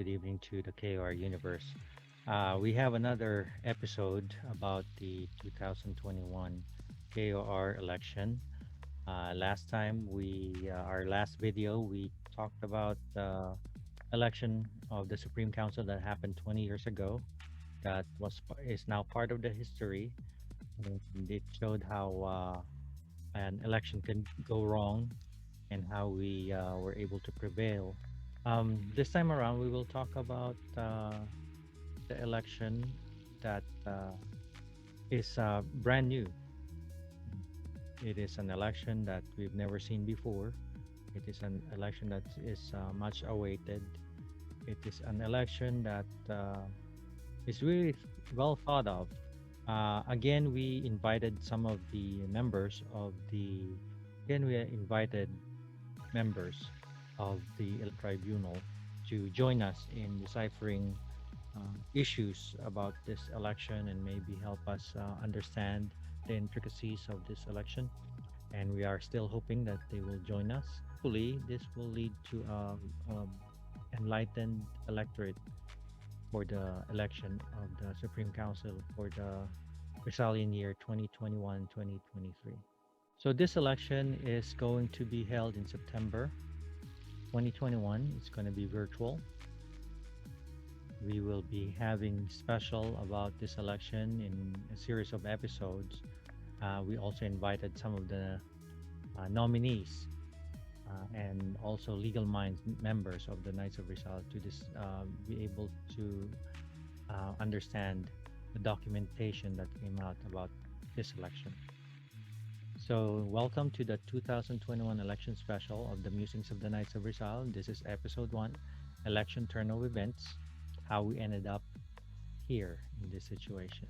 good evening to the KOR universe. We have another episode about the 2021 KOR election. Last time, our last video, we talked about the election of the Supreme Council that happened 20 years ago. That is now part of the history, and it showed how an election can go wrong and how we were able to prevail. This time around, we will talk about the election that is brand new. It is an election that we've never seen before. It is an election that is much awaited. It is an election that is really well thought of. Again, we invited some of the members of the. Again, we invited members of the tribunal to join us in deciphering issues about this election and maybe help us understand the intricacies of this election. And we are still hoping that they will join us. Hopefully, this will lead to enlightened electorate for the election of the Supreme Council for the Rizalian year 2021-2023. So this election is going to be held in September 2021. It's going to be virtual. We will be having special about this election in a series of episodes. We also invited some of the nominees and also legal minds members of the Knights of Rizal to be able to understand the documentation that came out about this election. So, welcome to the 2021 election special of the Musings of the Knights of Rizal. This is episode 1, Election Turnover Events, how we ended up here in this situation.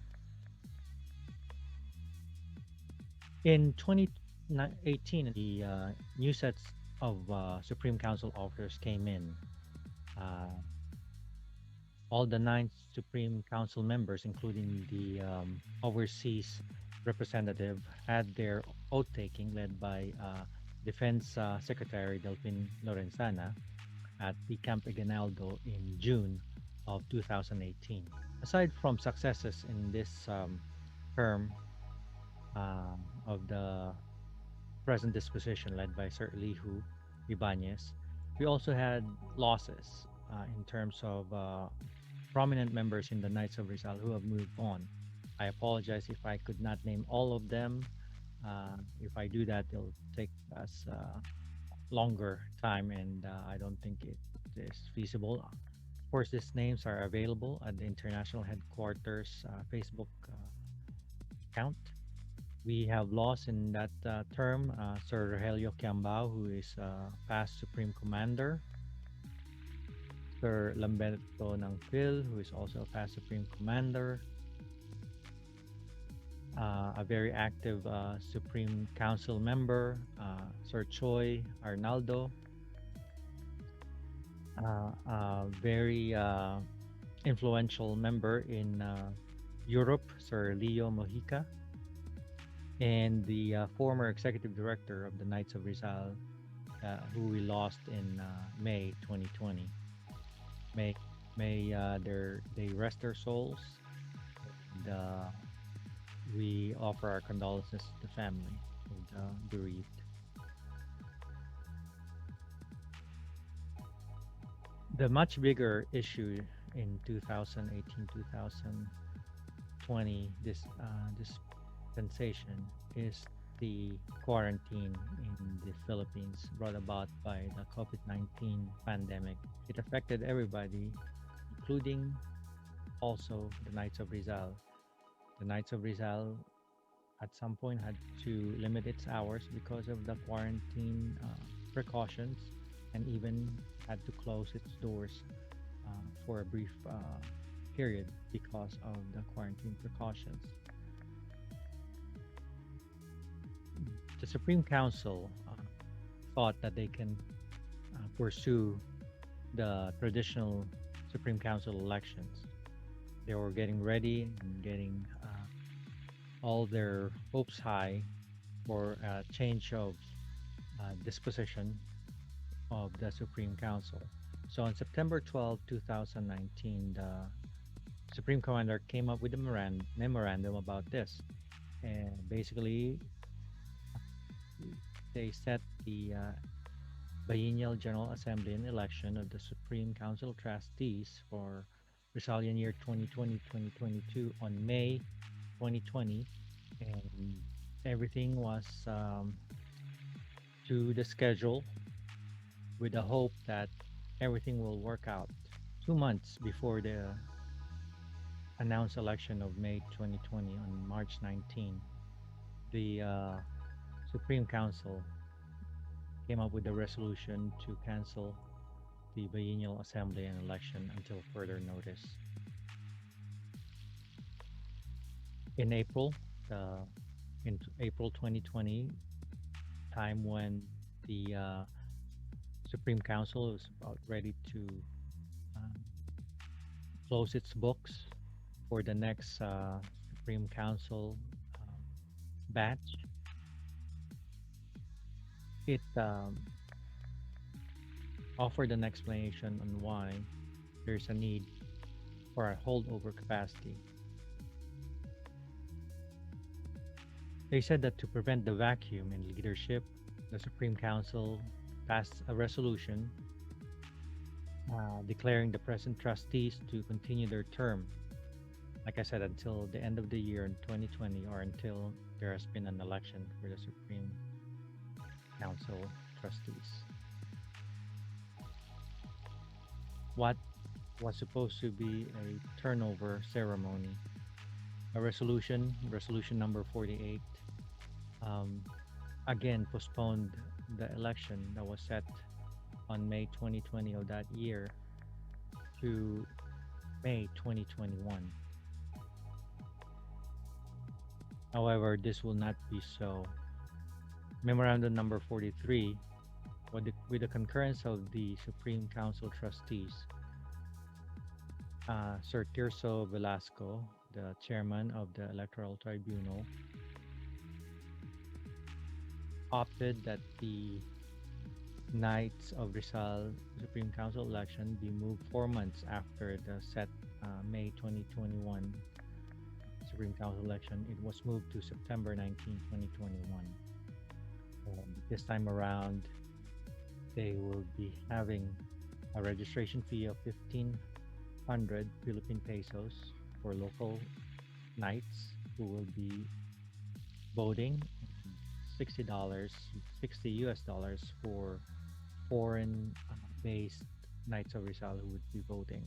In 2018, the new sets of Supreme Council officers came in. All the 9 Supreme Council members, including the overseas representative, had their oath taking led by Defense Secretary Delphin Lorenzana at the Camp Aguinaldo in June of 2018. Aside from successes in this term of the present disposition led by Sir Elihu Ibanez, we also had losses in terms of prominent members in the Knights of Rizal who have moved on. I apologize if I could not name all of them. If I do that, it'll take us longer time, and I don't think it is feasible. Of course, these names are available at the International Headquarters Facebook account. We have lost in that term Sir Rogelio Kiambao, who is past Supreme Commander. Sir Lamberto Nangfil, who is also a past Supreme Commander. A very active Supreme Council member, Sir Choi Arnaldo. A very influential member in Europe, Sir Leo Mojica. And the former executive director of the Knights of Rizal, who we lost in May 2020. May they rest their souls. And, we offer our condolences to the family of the bereaved. The much bigger issue in 2018-2020, this dispensation, is the quarantine in the Philippines brought about by the COVID-19 pandemic. It affected everybody, including also the Knights of Rizal. The Knights of Rizal at some point had to limit its hours because of the quarantine precautions, and even had to close its doors for a brief period because of the quarantine precautions. The Supreme Council thought that they can pursue the traditional Supreme Council elections. They were getting ready and getting all their hopes high for a change of disposition of the Supreme Council. So on September 12, 2019, the Supreme Commander came up with a memorandum about this. And basically, they set the biennial General Assembly and election of the Supreme Council Trustees for Rizalian year 2020-2022 on May 2020. And everything was to the schedule with the hope that everything will work out. 2 months before the announced election of May 2020 on March 19, the Supreme Council came up with a resolution to cancel the biennial assembly and election until further notice. In April, uh, in April 2020, time when the Supreme Council was about ready to uh, close its books for the next Supreme Council batch, it offered an explanation on why there's a need for a holdover capacity. They said that to prevent the vacuum in leadership, the Supreme Council passed a resolution declaring the present trustees to continue their term, like I said, until the end of the year in 2020 or until there has been an election for the Supreme Council trustees. What was supposed to be a turnover ceremony, a resolution number 48, um, again postponed the election that was set on May 2020 of that year to May 2021. However, this will not be so. Memorandum number 43, with the concurrence of the Supreme Council trustees, Sir Tirso Velasco, the chairman of the Electoral Tribunal, opted that the Knights of Rizal Supreme Council election be moved 4 months after the set May 2021 Supreme Council election. It was moved to September 19, 2021. This time around, they will be having a registration fee of 1,500 Philippine pesos for local knights who will be voting, $60, 60 US dollars for foreign based Knights of Rizal who would be voting.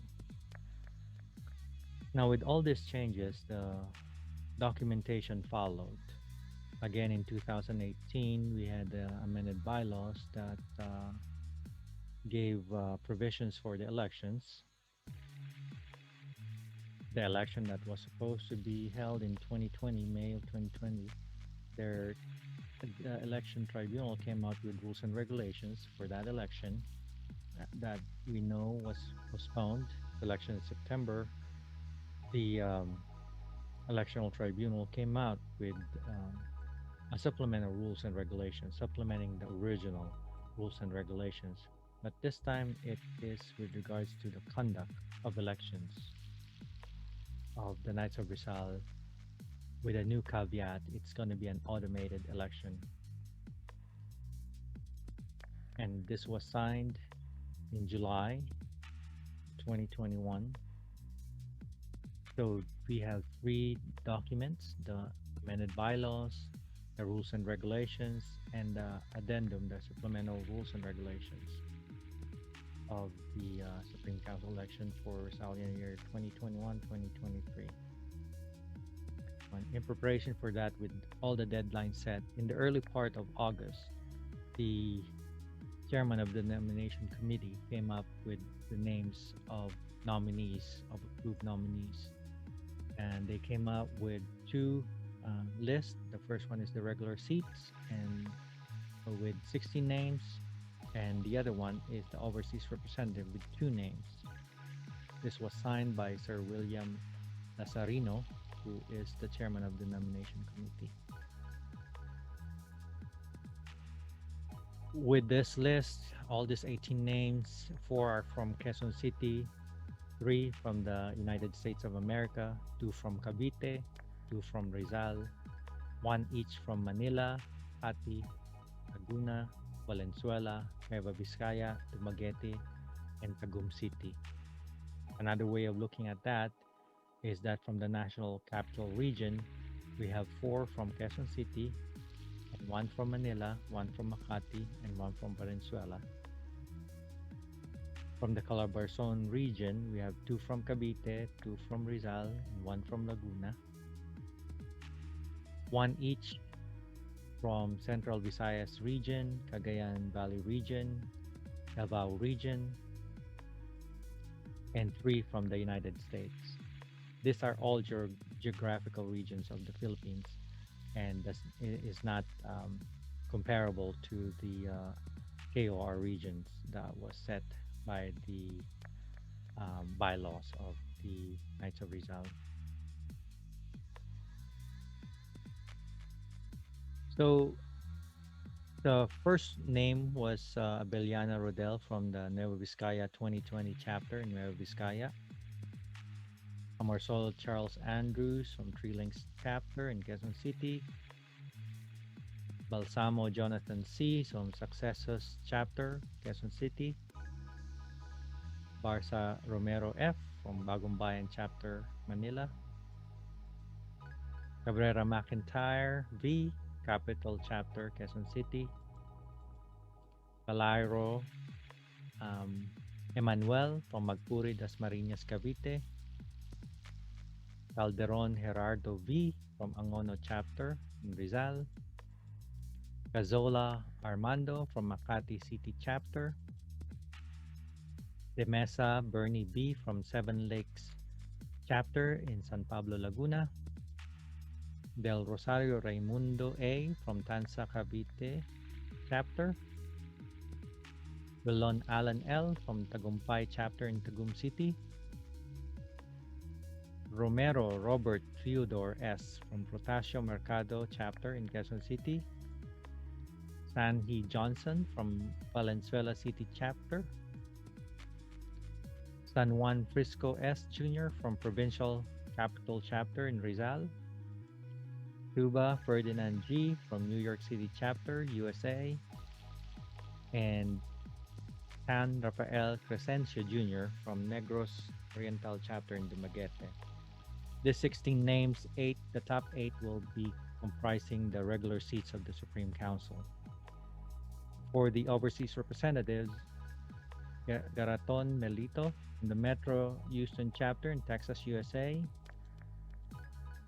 Now, with all these changes, the documentation followed. Again, in 2018, we had amended bylaws that gave provisions for the elections. The election that was supposed to be held in 2020, May of 2020, the election tribunal came out with rules and regulations for that election that we know was postponed. The election in September, the electoral tribunal came out with a supplemental rules and regulations, supplementing the original rules and regulations. But this time it is with regards to the conduct of elections of the Knights of Rizal with a new caveat. It's going to be an automated election. And this was signed in July 2021. So we have three documents: the amended bylaws, the rules and regulations, and the addendum, the supplemental rules and regulations of the Supreme Council election for Rizalian year 2021-2023. In preparation for that, with all the deadlines set, in the early part of August, the chairman of the nomination committee came up with the names of nominees, of approved nominees. And they came up with two lists. The first one is the regular seats, and with 16 names, and the other one is the overseas representative with 2 names. This was signed by Sir William Lazarino, who is the chairman of the nomination committee. With this list, all these 18 names, four are from Quezon City, three from the United States of America, two from Cavite, two from Rizal, one each from Manila, Ati, Laguna, Valenzuela, Nueva Vizcaya, Dumaguete, and Tagum City. Another way of looking at that is that from the National Capital Region, we have four from Quezon City, and one from Manila, one from Makati, and one from Valenzuela. From the Calabarzon region, we have two from Cavite, two from Rizal, and one from Laguna, one each from Central Visayas region, Cagayan Valley region, Davao region, and three from the United States. These are all geographical regions of the Philippines, and is not comparable to the KOR regions that was set by the bylaws of the Knights of Rizal. So the first name was Abeliana Rodel from the Nueva Vizcaya 2020 chapter in Nueva Vizcaya. Amarsol Charles Andrews from Three Links chapter in Quezon City. Balsamo Jonathan C. from Successos chapter, Quezon City. Barsa Romero F. from Bagong Bayan chapter, Manila. Cabrera McIntyre V. Capital chapter, Quezon City. Palairo Emmanuel from Magpuri, Dasmariñas, Cavite. Calderon Gerardo V. from Angono chapter in Rizal. Cazola Armando from Makati City chapter. De Mesa Bernie B. from Seven Lakes chapter in San Pablo, Laguna. Del Rosario Raimundo A. from Tansa Cavite chapter. Belon Alan L. from Tagumpay chapter in Tagum City. Romero Robert Theodore S. from Protasio Mercado chapter in Quezon City. Sanhi Johnson from Valenzuela City chapter. San Juan Frisco S. Jr. from Provincial Capital chapter in Rizal. Cuba Ferdinand G. from New York City chapter, USA. And San Rafael Crescencio Jr. from Negros Oriental chapter in Dumaguete. The 16 names, the top eight will be comprising the regular seats of the Supreme Council. For the overseas representatives, Garaton Melito from the Metro Houston chapter in Texas, USA.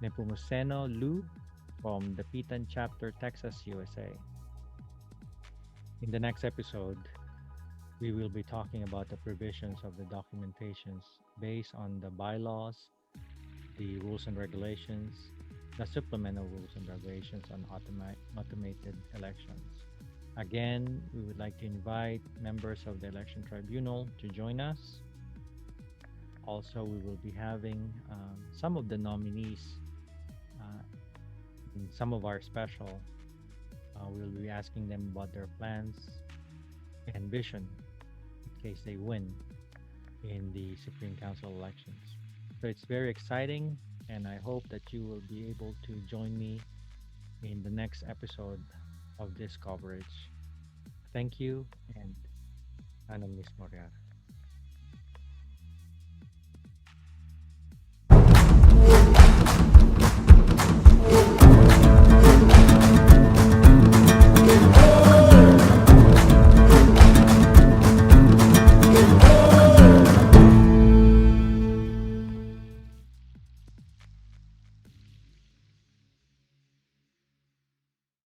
Nepomuceno Lu from the Pitan chapter, Texas, USA. In the next episode, we will be talking about the provisions of the documentations based on the bylaws, the rules and regulations, the supplemental rules and regulations on automated elections. Again, we would like to invite members of the election tribunal to join us. Also, we will be having some of the nominees in some of our special. We'll be asking them about their plans and vision in case they win in the Supreme Council elections. So it's very exciting, and I hope that you will be able to join me in the next episode of this coverage. Thank you, and Anam Miss Moriar.